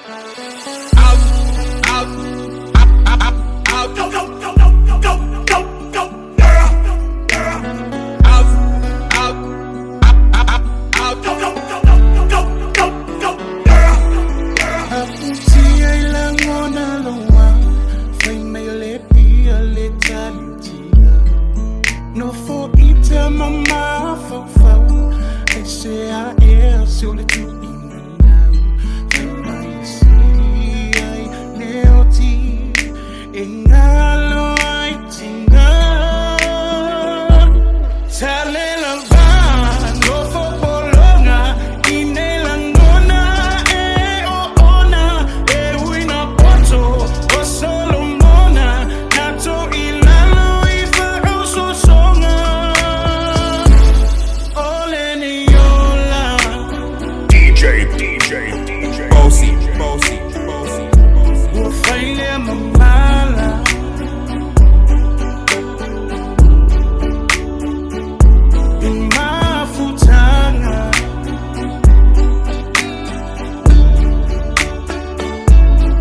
No for each mama for I say I am so let you in now. I see I nail tea in all I think telling about no for Bologna in Elangona ona we na poto o Solomona nato ilalo ifa so songa all in yola DJ Bossy we'll find them a mala in my futana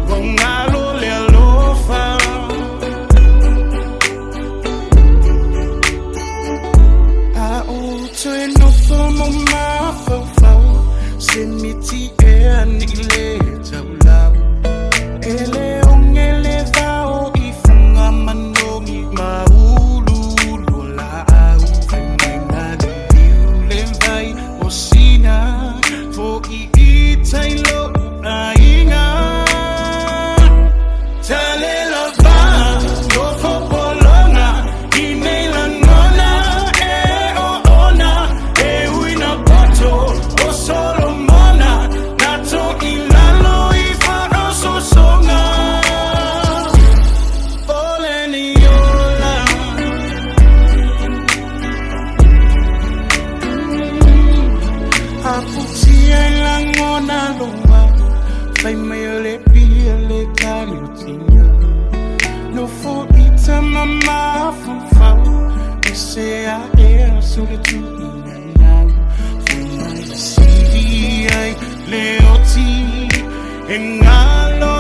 wangalo le lofa no for my fo send me tea and later loud ele ongele vao ifunga manomi maulu lola au venga de vai osina for itailo ainga tale lava no for Bologna inelangona Solomona nato ilalo ifa so songa oleni yola aputia langona luma fai mayole piele kaliutinga no for ita mama fa say I am so let you leoti en alo